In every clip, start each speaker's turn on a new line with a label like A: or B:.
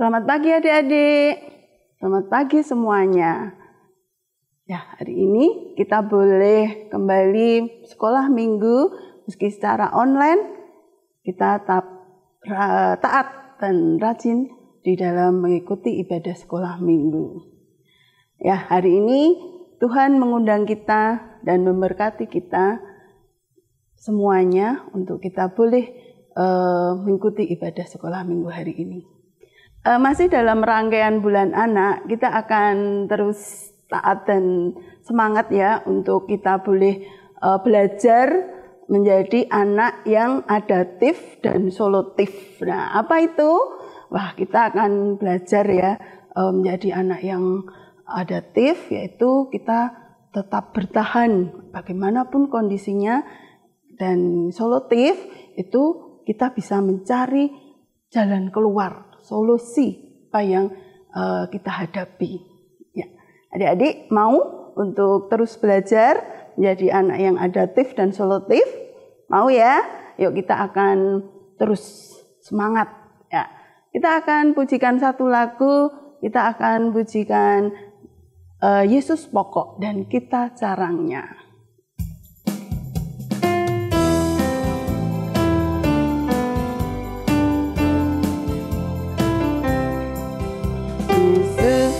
A: Selamat pagi adik-adik. Selamat pagi semuanya. Ya, hari ini kita boleh kembali sekolah minggu meski secara online. Kita taat dan rajin di dalam mengikuti ibadah sekolah minggu. Ya, hari ini Tuhan mengundang kita dan memberkati kita semuanya untuk kita boleh mengikuti ibadah sekolah minggu hari ini. Masih dalam rangkaian bulan anak, kita akan terus taat dan semangat ya untuk kita boleh belajar menjadi anak yang adaptif dan solutif. Nah, apa itu? Wah, kita akan belajar ya menjadi anak yang adaptif, yaitu kita tetap bertahan bagaimanapun kondisinya, dan solutif itu kita bisa mencari jalan keluar, solusi apa yang kita hadapi. Ya, adik-adik mau untuk terus belajar menjadi anak yang adaptif dan solutif? Mau ya? Yuk kita akan terus semangat. Ya, kita akan pujikan satu lagu. Kita akan pujikan Yesus pokok dan kita carangnya.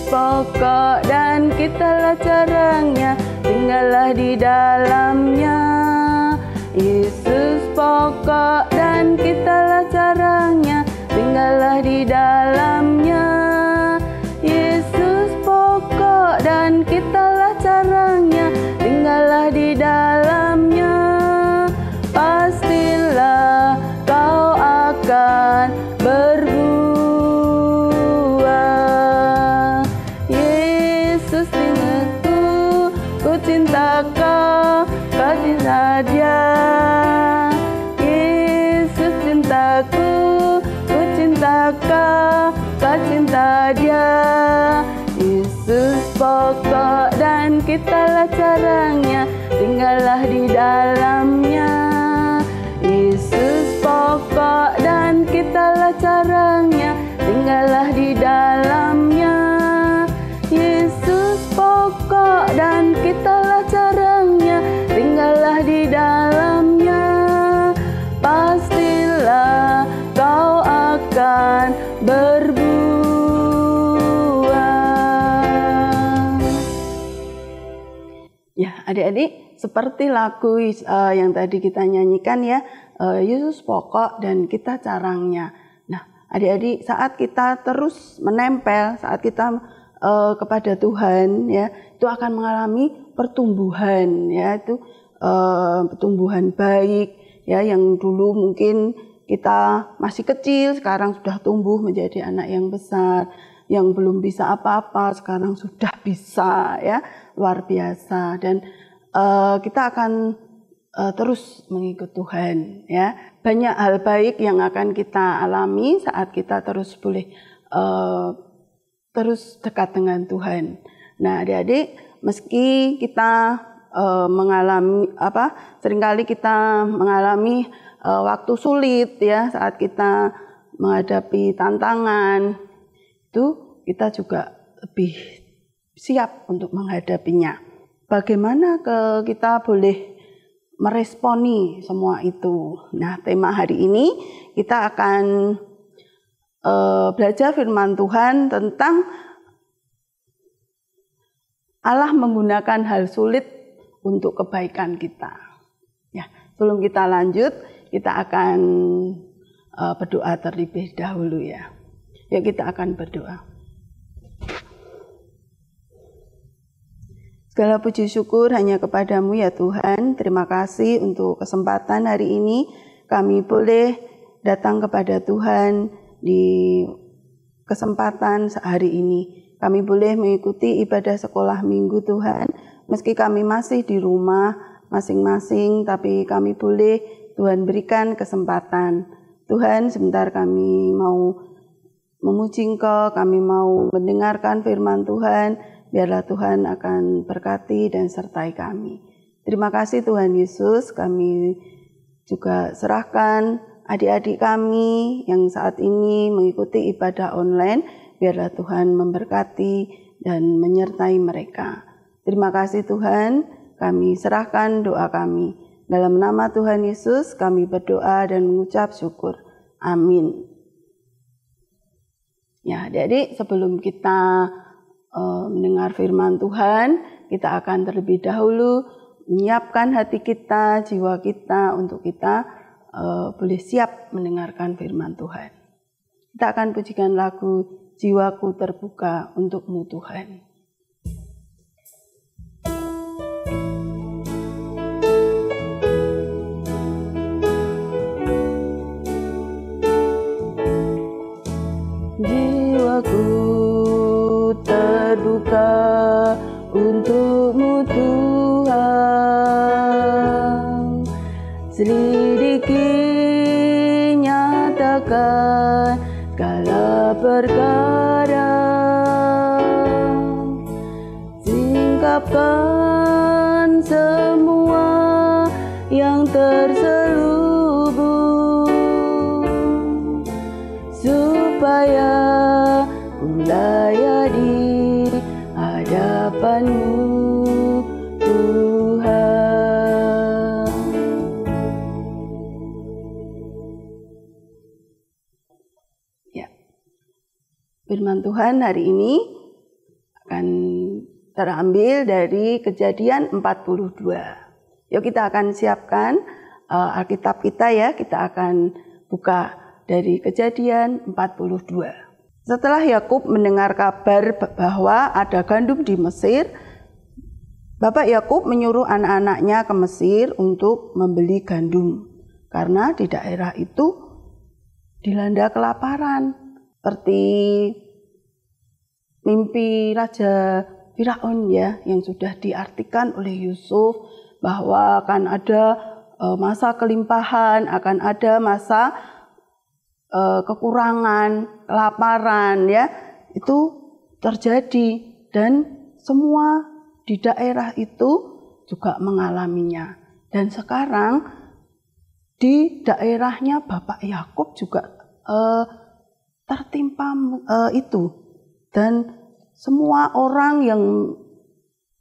A: Pokok dan kitalah carangnya, tinggallah di dalamnya. Yesus pokok dan kitalah carangnya, tinggallah di dalamnya. Yesus pokok dan kitalah carangnya, tinggallah di dalamnya. Pastilah kau akan berbuah. Cinta kau cinta dia. Yesus cintaku, ku cinta kau cinta dia. Yesus pokok dan kitalah carangnya, tinggallah di dalamnya. Yesus pokok dan kitalah carangnya, tinggallah di dalamnya. Yesus pokok dan kitalah carangnya, tinggallah di dalamnya. Pastilah kau akan berbuah. Ya, adik-adik, seperti lagu yang tadi kita nyanyikan ya, Yesus pokok dan kita carangnya. Nah, adik-adik, saat kita terus menempel, saat kita kepada Tuhan ya, itu akan mengalami pertumbuhan ya, itu pertumbuhan baik ya, yang dulu mungkin kita masih kecil sekarang sudah tumbuh menjadi anak yang besar, yang belum bisa apa-apa sekarang sudah bisa ya, luar biasa. Dan kita akan terus mengikut Tuhan ya. Banyak hal baik yang akan kita alami saat kita terus boleh terus dekat dengan Tuhan. Nah, adik-adik, meski kita seringkali kita mengalami waktu sulit ya, saat kita menghadapi tantangan, itu kita juga lebih siap untuk menghadapinya. Bagaimana kita boleh meresponi semua itu? Nah, tema hari ini kita akan belajar firman Tuhan tentang Allah menggunakan hal sulit untuk kebaikan kita. Ya, sebelum kita lanjut, kita akan berdoa terlebih dahulu ya. Ya, kita akan berdoa. Segala puji syukur hanya kepadamu ya Tuhan. Terima kasih untuk kesempatan hari ini kami boleh datang kepada Tuhan di kesempatan sehari ini. Kami boleh mengikuti ibadah sekolah minggu Tuhan, meski kami masih di rumah masing-masing, tapi kami boleh Tuhan berikan kesempatan. Tuhan, sebentar kami mau memuji Engkau, kami mau mendengarkan firman Tuhan, biarlah Tuhan akan berkati dan sertai kami. Terima kasih Tuhan Yesus, kami juga serahkan adik-adik kami yang saat ini mengikuti ibadah online, biarlah Tuhan memberkati dan menyertai mereka. Terima kasih Tuhan, kami serahkan doa kami. Dalam nama Tuhan Yesus kami berdoa dan mengucap syukur. Amin. Ya, jadi sebelum kita mendengar firman Tuhan, kita akan terlebih dahulu menyiapkan hati kita, jiwa kita untuk kita boleh siap mendengarkan firman Tuhan. Kita akan pujikan lagu Jiwaku Terbuka Untuk-Mu Tuhan. Jiwaku terbuka untuk-Mu Tuhan, selidiki, nyatakan segala perkara, singkapkan semua yang terselubung, supaya layak di hadapan-Mu Tuhan. Ya. Firman Tuhan hari ini akan terambil dari Kejadian 42. Yuk kita akan siapkan Alkitab kita ya, kita akan buka dari Kejadian 42. Setelah Yakub mendengar kabar bahwa ada gandum di Mesir, Bapak Yakub menyuruh anak-anaknya ke Mesir untuk membeli gandum, karena di daerah itu dilanda kelaparan, seperti mimpi Raja Firaun ya, yang sudah diartikan oleh Yusuf bahwa akan ada masa kelimpahan, akan ada masa kekurangan, kelaparan ya, itu terjadi dan semua di daerah itu juga mengalaminya. Dan sekarang di daerahnya Bapak Yakub juga tertimpa itu, dan semua orang yang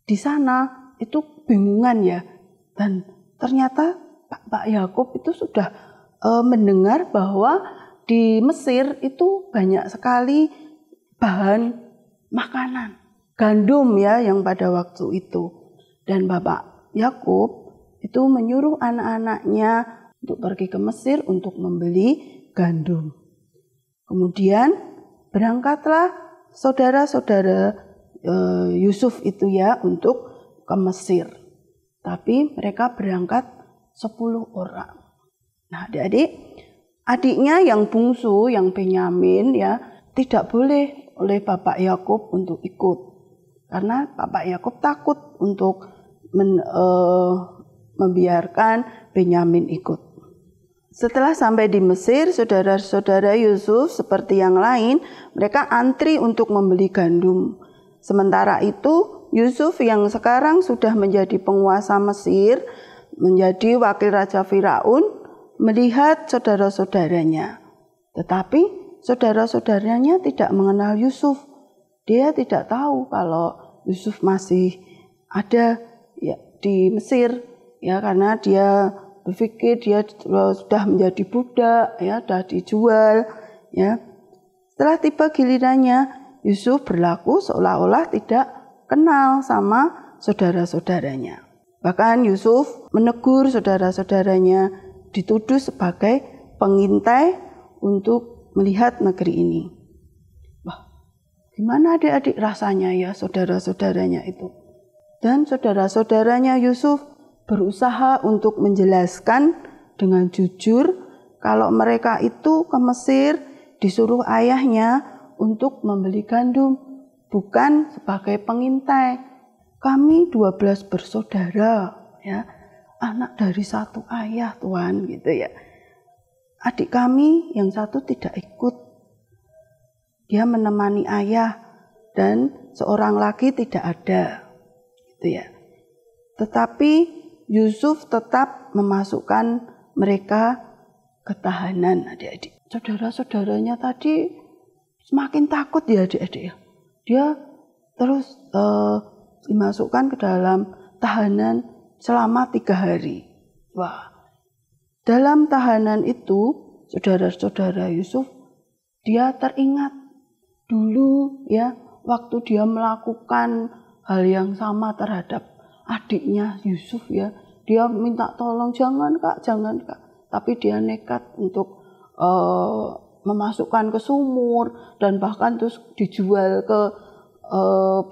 A: di sana itu bingungan ya. Dan ternyata Bapak Yakub itu sudah mendengar bahwa di Mesir itu banyak sekali bahan makanan, gandum ya yang pada waktu itu. Dan Bapak Yakub itu menyuruh anak-anaknya untuk pergi ke Mesir untuk membeli gandum. Kemudian berangkatlah saudara-saudara Yusuf itu ya untuk ke Mesir. Tapi mereka berangkat 10 orang. Nah, adiknya yang bungsu, yang Benyamin ya, tidak boleh oleh Bapak Yakub untuk ikut. Karena Bapak Yakub takut untuk membiarkan Benyamin ikut. Setelah sampai di Mesir, saudara-saudara Yusuf seperti yang lain, mereka antri untuk membeli gandum. Sementara itu, Yusuf yang sekarang sudah menjadi penguasa Mesir, menjadi wakil Raja Firaun, melihat saudara-saudaranya. Tetapi saudara-saudaranya tidak mengenal Yusuf. Dia tidak tahu kalau Yusuf masih ada ya, di Mesir ya, karena dia berpikir dia sudah menjadi budak ya, sudah dijual ya. Setelah tiba gilirannya, Yusuf berlaku seolah-olah tidak kenal sama saudara-saudaranya. Bahkan Yusuf menegur saudara-saudaranya, dituduh sebagai pengintai untuk melihat negeri ini. Wah, gimana adik-adik rasanya ya saudara-saudaranya itu? Dan saudara-saudaranya Yusuf berusaha untuk menjelaskan dengan jujur kalau mereka itu ke Mesir disuruh ayahnya untuk membeli gandum, bukan sebagai pengintai. Kami 12 bersaudara ya, anak dari satu ayah Tuhan gitu ya. Adik kami yang satu tidak ikut. Dia menemani ayah dan seorang lagi tidak ada. Gitu ya. Tetapi Yusuf tetap memasukkan mereka ketahanan adik-adik. Saudara-saudaranya tadi semakin takut ya adik-adik ya. Dia terus dimasukkan ke dalam tahanan selama 3 hari. Wah, dalam tahanan itu saudara-saudara Yusuf, dia teringat dulu ya waktu dia melakukan hal yang sama terhadap adiknya Yusuf ya. Dia minta tolong, jangan kak. Tapi dia nekat untuk memasukkan ke sumur dan bahkan terus dijual ke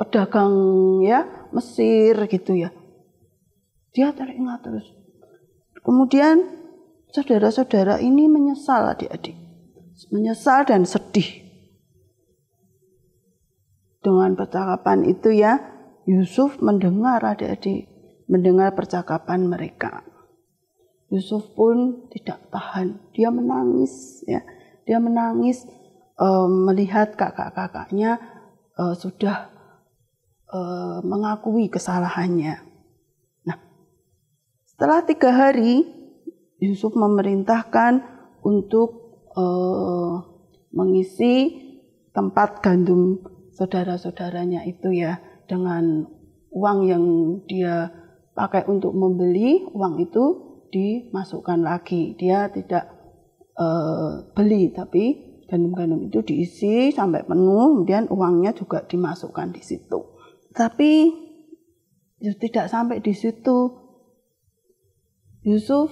A: pedagang ya Mesir gitu ya. Dia teringat terus. Kemudian saudara-saudara ini menyesal adik-adik. Menyesal dan sedih. Dengan percakapan itu ya, Yusuf mendengar adik-adik, mendengar percakapan mereka. Yusuf pun tidak tahan, dia menangis ya. Dia menangis melihat kakak-kakaknya sudah mengakui kesalahannya. Nah, setelah 3 hari, Yusuf memerintahkan untuk mengisi tempat gandum saudara-saudaranya itu ya, dengan uang yang dia pakai untuk membeli, uang itu dimasukkan lagi. Dia tidak beli, tapi gandum-gandum itu diisi sampai penuh, kemudian uangnya juga dimasukkan di situ. Tapi tidak sampai di situ. Yusuf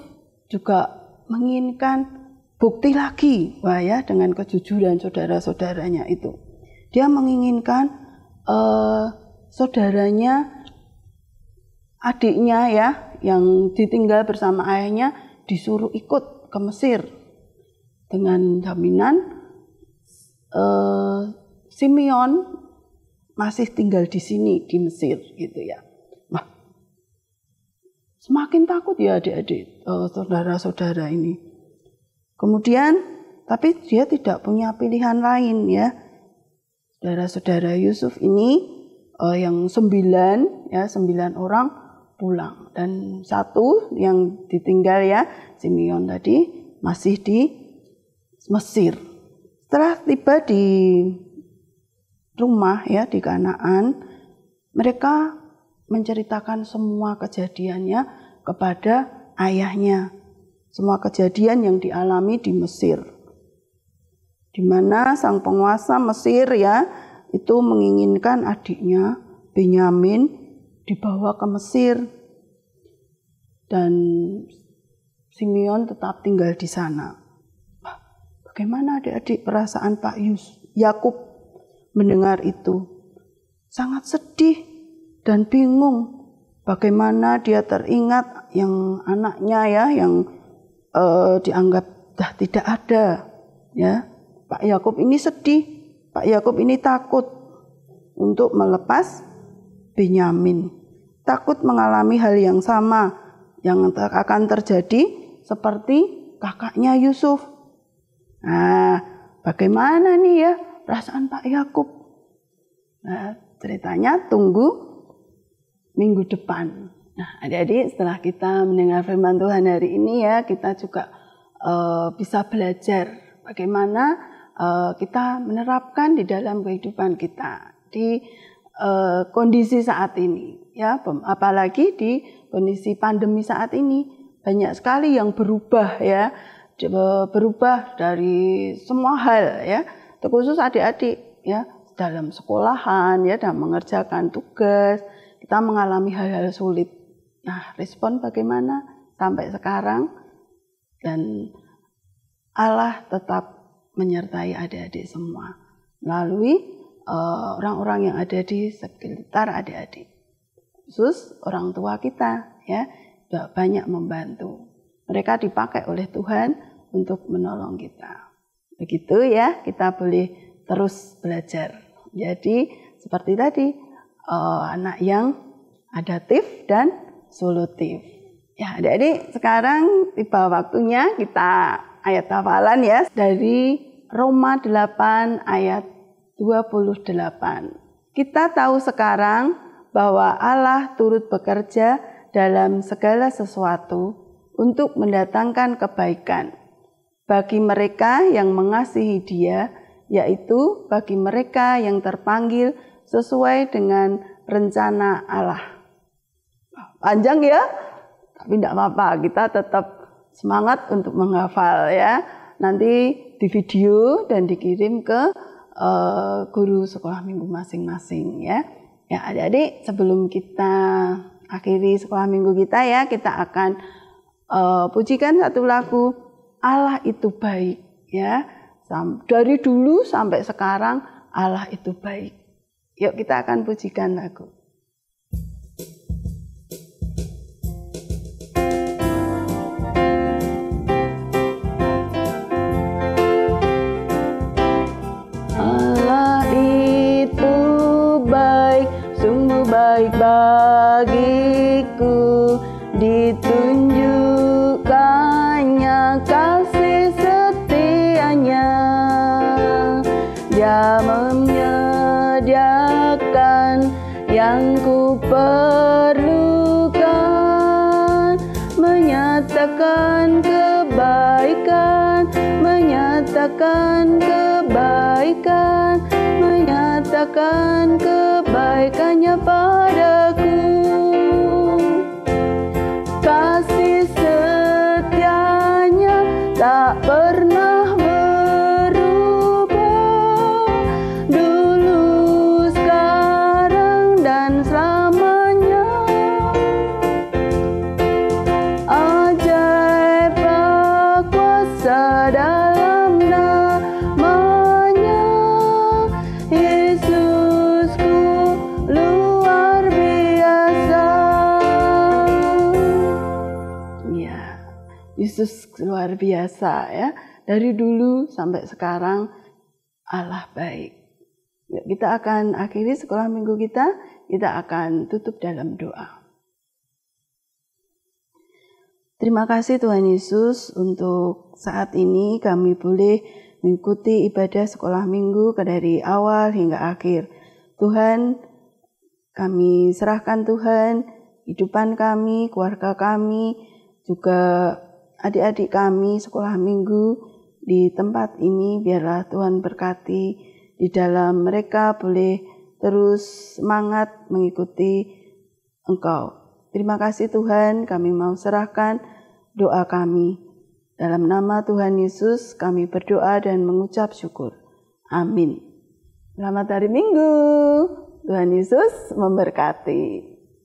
A: juga menginginkan bukti lagi, wah ya, dengan kejujuran saudara-saudaranya itu. Dia menginginkan saudaranya, adiknya ya, yang ditinggal bersama ayahnya disuruh ikut ke Mesir dengan jaminan Simeon masih tinggal di sini di Mesir gitu ya. Nah, semakin takut ya adik-adik saudara-saudara ini. Kemudian tapi dia tidak punya pilihan lain ya. Saudara-saudara Yusuf ini yang 9 orang pulang, dan 1 yang ditinggal ya, Simeon tadi masih di Mesir. Setelah tiba di rumah ya di Kanaan, mereka menceritakan semua kejadiannya kepada ayahnya. Semua kejadian yang dialami di Mesir. Di mana sang penguasa Mesir ya itu menginginkan adiknya Benyamin dibawa ke Mesir, dan Simeon tetap tinggal di sana. Bagaimana adik-adik perasaan Pak Yakub mendengar itu? Sangat sedih dan bingung. Bagaimana dia teringat yang anaknya ya yang dianggap dah tidak ada ya. Pak Yakub ini sedih, Pak Yakub ini takut untuk melepas Benyamin. Takut mengalami hal yang sama yang akan terjadi seperti kakaknya Yusuf. Nah, bagaimana nih ya perasaan Pak Yakub? Nah, ceritanya tunggu minggu depan. Nah, adik-adik, setelah kita mendengar firman Tuhan hari ini ya, kita juga bisa belajar bagaimana kita menerapkan di dalam kehidupan kita di kondisi saat ini ya, apalagi di kondisi pandemi saat ini banyak sekali yang berubah ya, berubah dari semua hal ya, terkhusus adik-adik ya dalam sekolahan ya, dalam mengerjakan tugas kita mengalami hal-hal sulit. Nah, respon bagaimana sampai sekarang? Dan Allah tetap menyertai adik-adik semua melalui orang-orang yang ada di sekitar adik-adik, khusus orang tua kita ya, juga banyak membantu. Mereka dipakai oleh Tuhan untuk menolong kita. Begitu ya, kita boleh terus belajar. Jadi seperti tadi anak yang adaptif dan solutif. Ya, adik-adik, sekarang tiba waktunya kita ayat hafalan ya, dari Roma 8 ayat 28. Kita tahu sekarang bahwa Allah turut bekerja dalam segala sesuatu untuk mendatangkan kebaikan bagi mereka yang mengasihi Dia, yaitu bagi mereka yang terpanggil sesuai dengan rencana Allah. Panjang ya, tapi tidak apa-apa, kita tetap semangat untuk menghafal ya. Nanti di video dan dikirim ke guru sekolah minggu masing-masing ya. Ya adik-adik, sebelum kita akhiri sekolah minggu kita ya, kita akan pujikan satu lagu Allah itu baik ya. Dari dulu sampai sekarang Allah itu baik. Yuk kita akan pujikan lagu. Allah itu baik, sungguh baik bagiku, ditunjukkannya kasih setianya. Dia menyediakan yang ku perlukan, menyatakan kebaikan, menyatakan kebaikan, menyatakan kebaikannya padaku. Kasih setianya tak pernah berubah, dulu, sekarang, dan selamanya. Ajaib kuasa dalam namanya, Yesusku luar biasa. Ya, Yesus luar biasa ya. Dari dulu sampai sekarang Allah baik. Ya, kita akan akhiri sekolah minggu kita akan tutup dalam doa. Terima kasih Tuhan Yesus untuk saat ini kami boleh mengikuti ibadah sekolah minggu dari awal hingga akhir. Tuhan, kami serahkan Tuhan kehidupan kami, keluarga kami, juga adik-adik kami sekolah minggu di tempat ini. Biarlah Tuhan berkati di dalam mereka boleh terus semangat mengikuti Engkau. Terima kasih Tuhan, kami mau serahkan doa kami. Dalam nama Tuhan Yesus kami berdoa dan mengucap syukur. Amin. Selamat hari Minggu. Tuhan Yesus memberkati.